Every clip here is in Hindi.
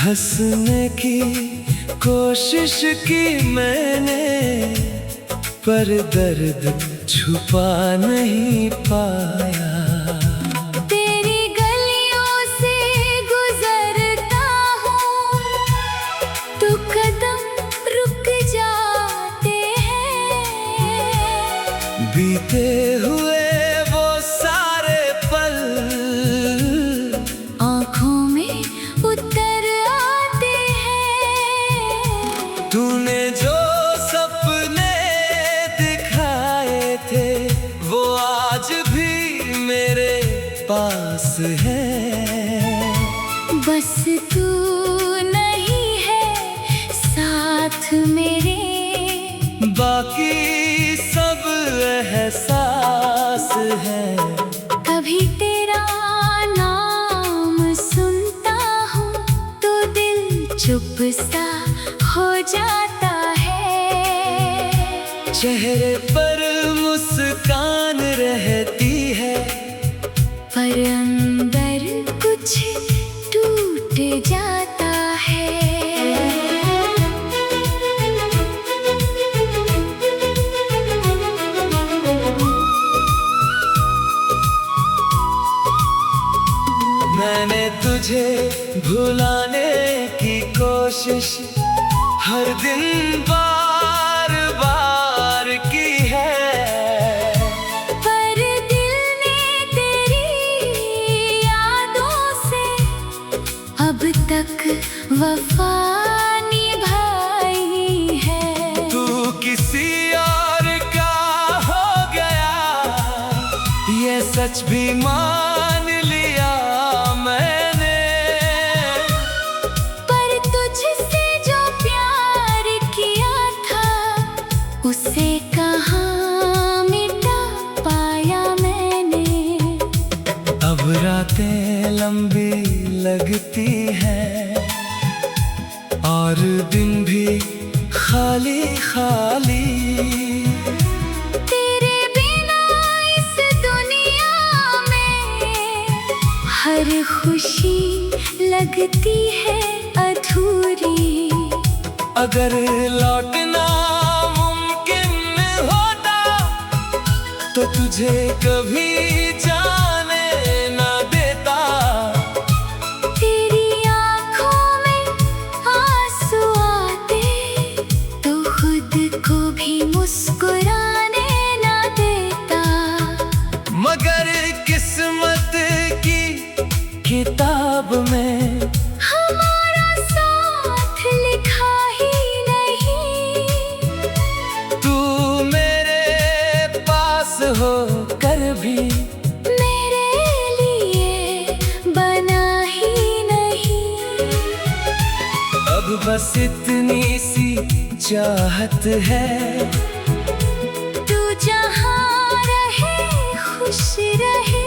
हंसने की कोशिश की मैंने, पर दर्द छुपा नहीं पाया। तेरी गलियों से गुजरता हूँ तो कदम रुक जाते हैं। बीते हुए वो सारे पल आँखों में उतर आते हैं। तूने जो सपने दिखाए थे वो आज भी मेरे पास है। बस तू नहीं है साथ मेरे, बाकी सब एहसास है। कभी तेरा नाम सुनता हूँ तो दिल चुप सा हो जाता है। चेहरे पर मुस्कान रहती है, पर अंदर कुछ टूट जाता है। मैंने तुझे भुलाने की कोशिश हर दिन बार बार की है, पर दिल ने तेरी यादों से अब तक वफा निभाई है। तू किसी और का हो गया ये सच भी मान लिया मैंने, पर तुझसे जो प्यार किया था उसे कहाँ मिटा पाया मैंने। अब रातें लंबी लगती हैं और दिन भी खाली खाली। तेरे बिना इस दुनिया में हर खुशी लगती है अधूरी। अगर लौटना मुमकिन होता तो तुझे कभी जाने ना देता। तेरी आँखों में आंसू आते तो खुद को भी मुस्कुराने ना देता। मगर किस्मत की किताब में हमारा साथ लिखा ही नहीं। तू मेरे पास हो कर भी मेरे लिए बना ही नहीं। अब बस इतनी सी चाहत है, तू जहाँ रहे खुश रहे।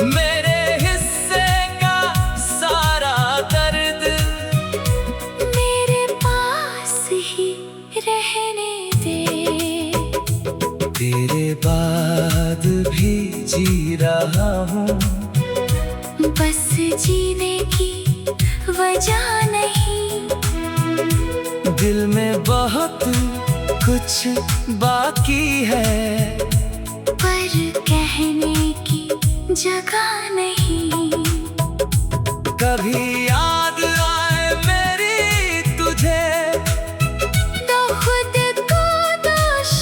मेरे हिस्से का सारा दर्द मेरे पास ही रहने दे। तेरे बाद भी जी रहा हूँ, बस जीने की वजह नहीं। दिल में बहुत कुछ बाकी है, पर कहने की जगह नहीं। कभी याद आए मेरी तुझे तो खुद को दोष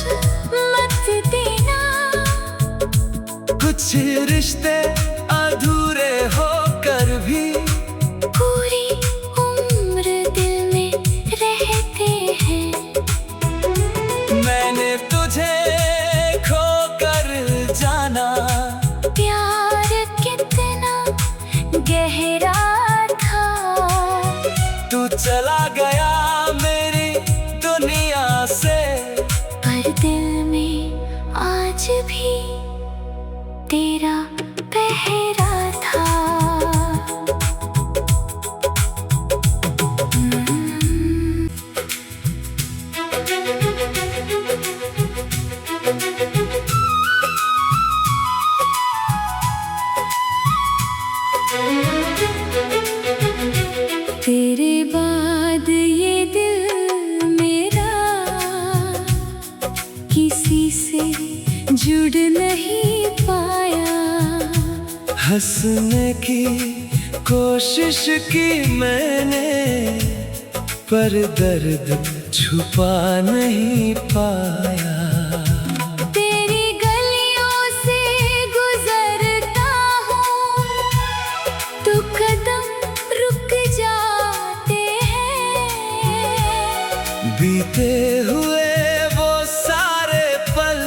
मत देना। कुछ रिश्ते अधूरे होकर भी पूरी उम्र दिल में रहते हैं। मैंने तुझे खोकर जाना, प्यार कितना गहरा था। तू चला गया मेरी दुनिया से, पर दिल में आज भी तेरा पहरा था। जुड़ नहीं पाया। हंसने की कोशिश की मैंने, पर दर्द छुपा नहीं पाया। तेरी गलियों से गुजरता हूँ तो कदम रुक जाते हैं। बीते हुए वो सारे पल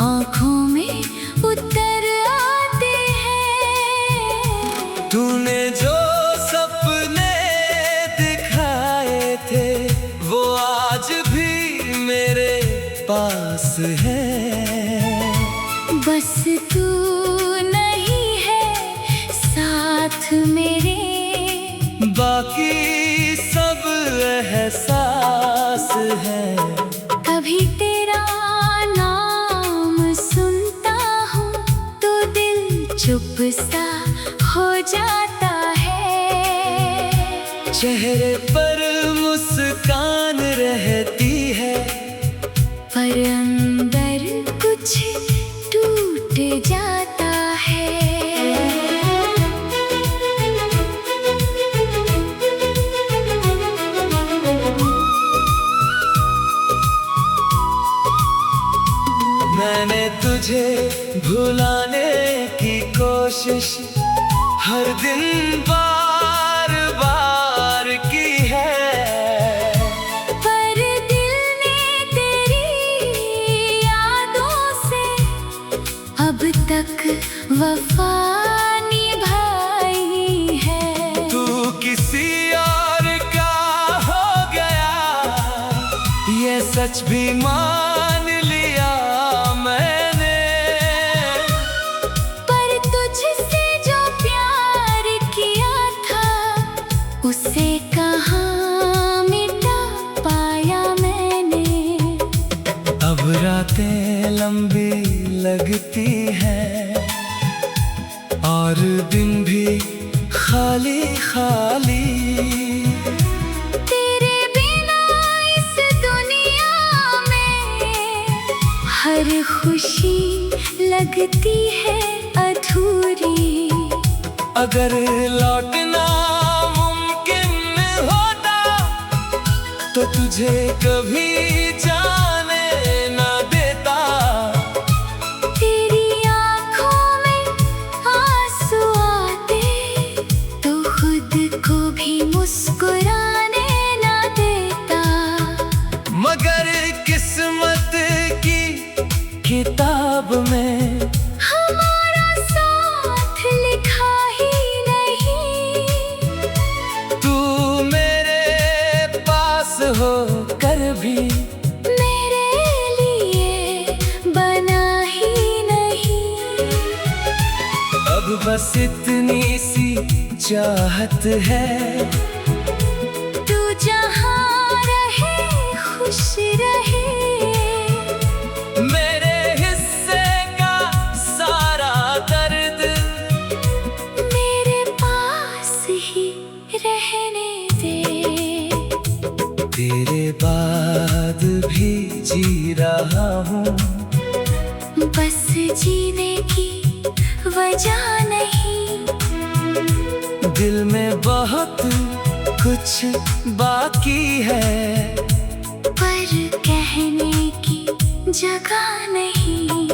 आँखों में उतर आते हैं। तूने जो सपने दिखाए थे वो आज भी मेरे पास है। बस तू नहीं है साथ मेरे, बाकी सब एहसास है। कभी तेरा नाम सुनता हूँ तो दिल चुप सा हो जाता है। चेहरे पर मुस्कान रहती है, पर अंदर कुछ टूट जाता है। मैंने तुझे भुलाने की कोशिश हर दिन बार बार की है। पर दिल ने तेरी यादों से अब तक वफा निभाई है। तू किसी और का हो गया, ये सच भी मान लिया मैंने। पर तुझसे जो प्यार किया था उसे कहाँ मिटा पाया मैंने। अब रातें लंबी लगती हैं और दिन भी खाली खाली। तेरे बिना इस दुनिया में हर खुशी लगती है अधूरी। अगर लौटना मुमकिन होता तो तुझे कभी जाने न देता। तेरी आँखों में आंसू आते तो खुद को भी मुस्कुराने ना देता। मगर किस्मत की किताब में हमारा साथ लिखा ही नहीं। तू मेरे पास हो कर भी मेरे लिए बना ही नहीं। अब बस इतनी सी चाहत है, तू जहाँ रहे खुश रहे। मेरे हिस्से का सारा दर्द मेरे पास ही रहने दे। तेरे बाद भी जी रहा हूँ, बस जीने की वजह नहीं। दिल में बहुत कुछ बाकी है, पर कहने की जगह नहीं।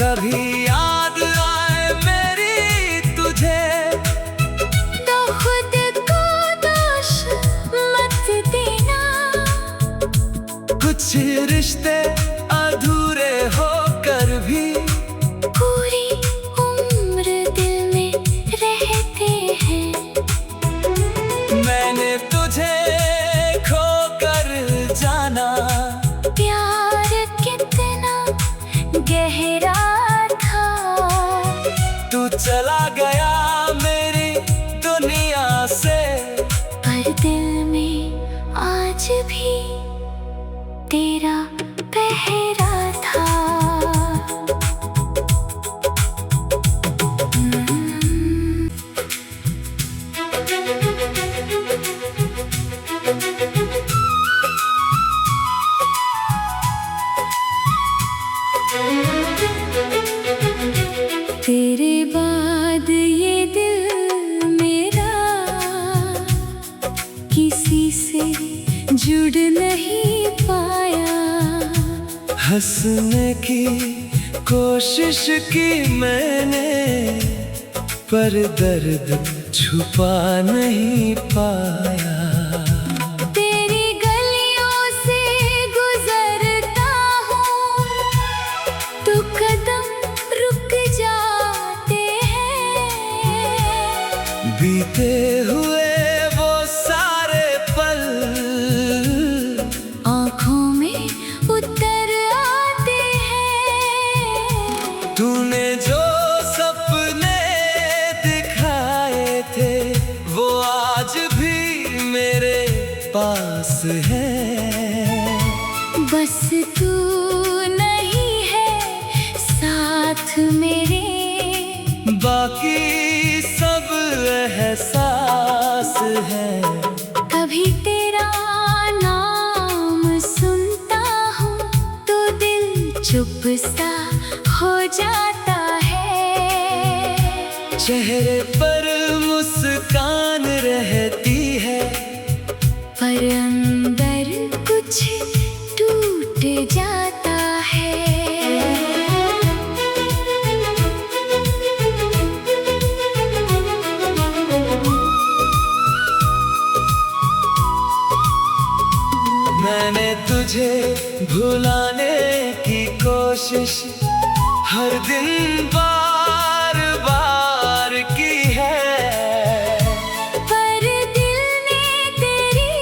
कभी याद आए मेरी तुझे तो खुद को दोष मत देना। कुछ रिश्ते अधूरे होकर भी पूरी उम्र दिल में रहते हैं। मैंने तुझे खोकर जाना, प्यार कितना गहरा था। तू चला गया मेरी दुनिया से, पर दिल में आज भी तेरा पहरा था। हंसने की कोशिश की मैंने, पर दर्द छुपा नहीं पाया। तेरी गलियों से गुजरता हूँ तो कदम रुक जाते हैं। बीते हुए वो सारे पल आँखों में उतर आते हैं। तूने जो सपने दिखाए थे वो आज भी मेरे पास है। बस तू नहीं है साथ मेरे, बाकी सब एहसास है। कभी तेरा नाम सुनता हूँ तो दिल चुप सा हो जाता है। चेहरे पर मुस्कान रहती है, पर अंदर कुछ टूट जाता है। मैंने तुझे भुलाने की कोशिश हर दिन बार बार की है, पर दिल ने तेरी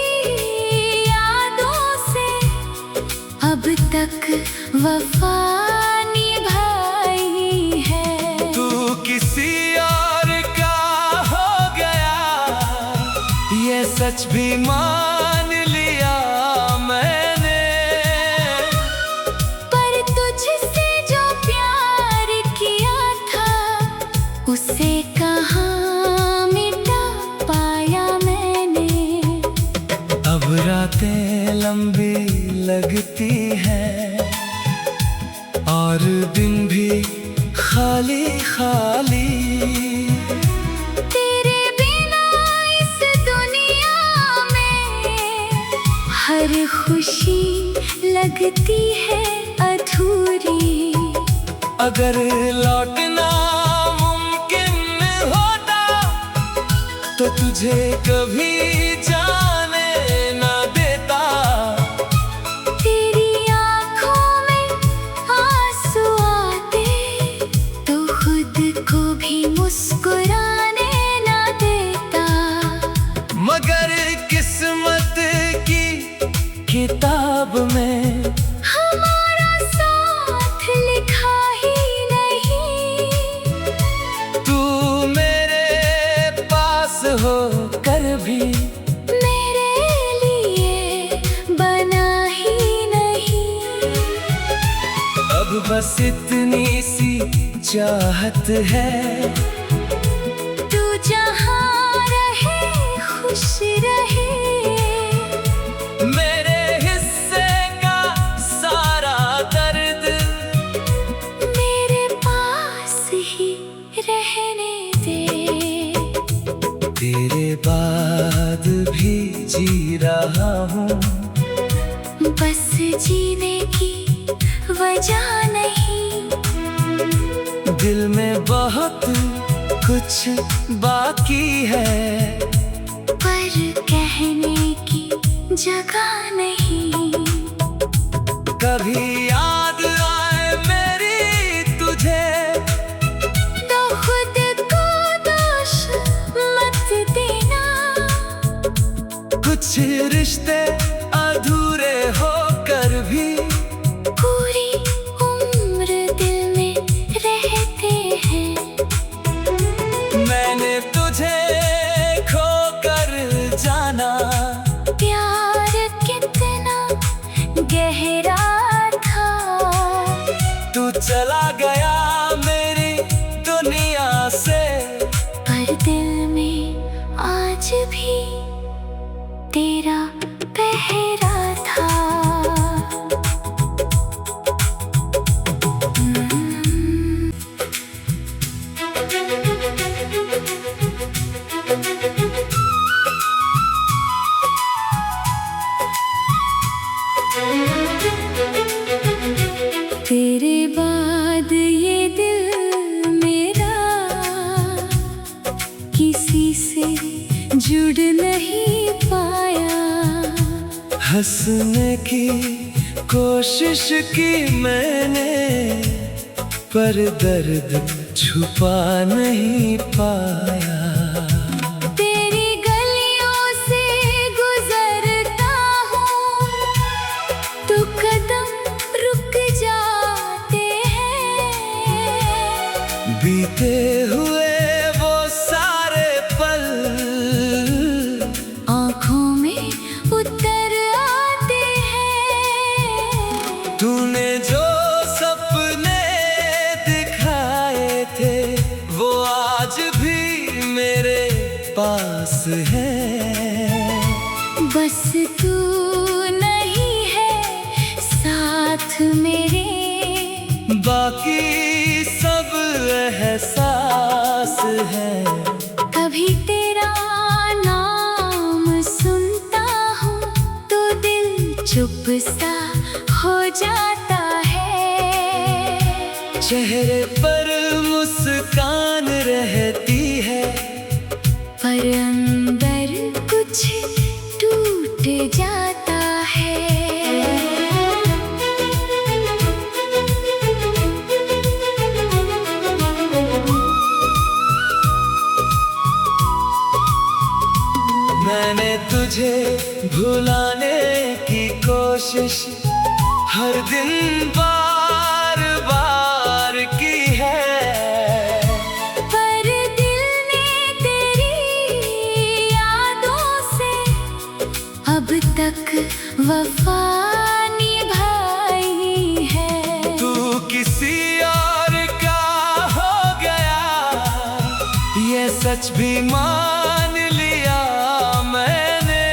यादों से अब तक वफा निभाई है। तू किसी और का हो गया ये सच भी मान लिया मैंने, पर तुझसे जो प्यार किया था उसे कहाँ मिटा पाया मैंने। अब रातें लंबी लगती हैं और दिन भी खाली खाली। तेरे बिना इस दुनिया में हर खुशी लगती है अधूरी। अगर लौटना मुमकिन होता तो तुझे कभी जाने ना देता। तेरी आँखों में आंसू आते तो खुद को भी मुस्कुराने ना देता। मगर किस्मत की किताब में हमारा साथ लिखा ही नहीं। तू मेरे पास हो कर भी मेरे लिए बना ही नहीं। अब बस इतनी सी चाहत है, तू जहाँ रहे खुश रहे। मेरे हिस्से का सारा दर्द मेरे पास ही रहने दे। तेरे बाद भी जी रहा हूँ, बस जीने की वजह नहीं। दिल में बहुत कुछ बाकी है, पर कहने की जगह नहीं। कभी याद आए मेरी तुझे तो खुद को दोष मत देना। कुछ रिश्ते अधूरे होकर भी पूरी उम्र दिल में रहते हैं। मैंने तुझे खोकर जाना, प्यार कितना गहरा था। तू चला गया मेरी दुनिया से, पर दिल में आज भी तेरा पहरा था। तेरे बाद ये दिल मेरा किसी से जुड़ नहीं पाया। हंसने की कोशिश की मैंने, पर दर्द छुपा नहीं पाया। तेरी गलियों से गुजरता हूँ तो कदम रुक जाते हैं। बीते हुए वो सारे पल आँखों में उतर आते हैं। तूने जो सपने दिखाए थे वो आज भी मेरे पास है। बस तू नहीं है साथ मेरे, बाकी सब एहसास है। कभी तेरा नाम सुनता हूँ तो दिल चुप सा हो जाता है। चेहरे पर मुस्कान रहती है, पर अंदर कुछ टूट जाता है। मैंने तुझे भुलाने की कोशिश हर दिन बार बार की है। पर दिल ने तेरी यादों से अब तक वफा निभाई है। तू किसी और का हो गया, ये सच भी मान लिया मैंने।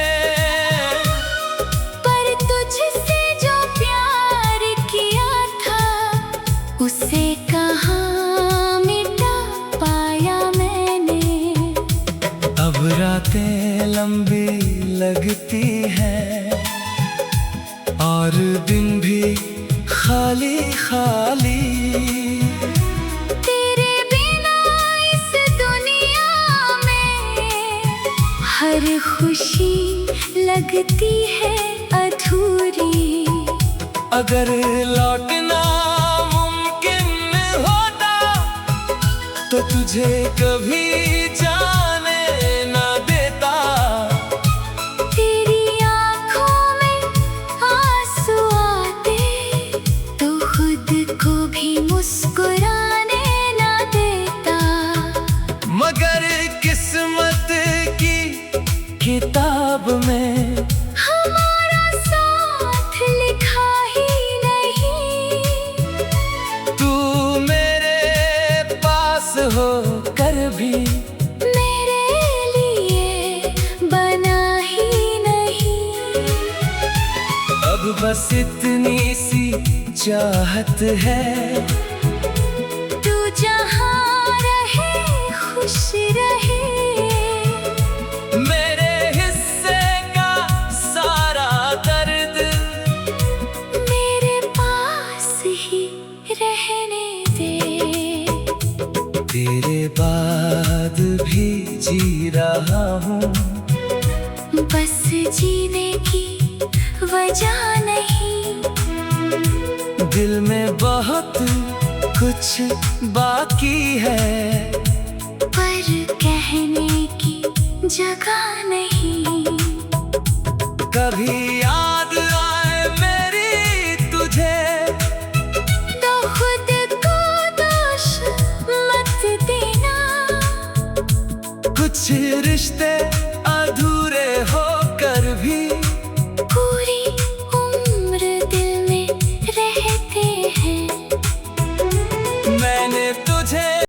पर तुझसे जो प्यार किया था उसे कहाँ मिटा पाया मैंने। अब रातें लंबी लगती हैं और दिन भी खाली खाली। तेरे बिना इस दुनिया में हर खुशी लगती है अधूरी। अगर लौटना मुमकिन होता तो तुझे कभी जाने ना देता। तेरी आँखों में आंसू आते तो खुद को भी मुस्कुराने ना देता। मगर किस्मत की किताब में हमारा साथ लिखा ही नहीं। तू मेरे पास हो कर भी मेरे लिए बना ही नहीं। अब बस इतनी सी चाहत है, तू जहाँ रहे खुश रहे। मेरे हिस्से का सारा दर्द मेरे पास ही रहने दे। तेरे बाद भी जी रहा हूँ, बस जीने की वजह नहीं। दिल में बहुत कुछ बाकी है, पर कहने की जगह नहीं। कभी याद आए मेरी तुझे तो खुद को दोष मत देना। कुछ रिश्ते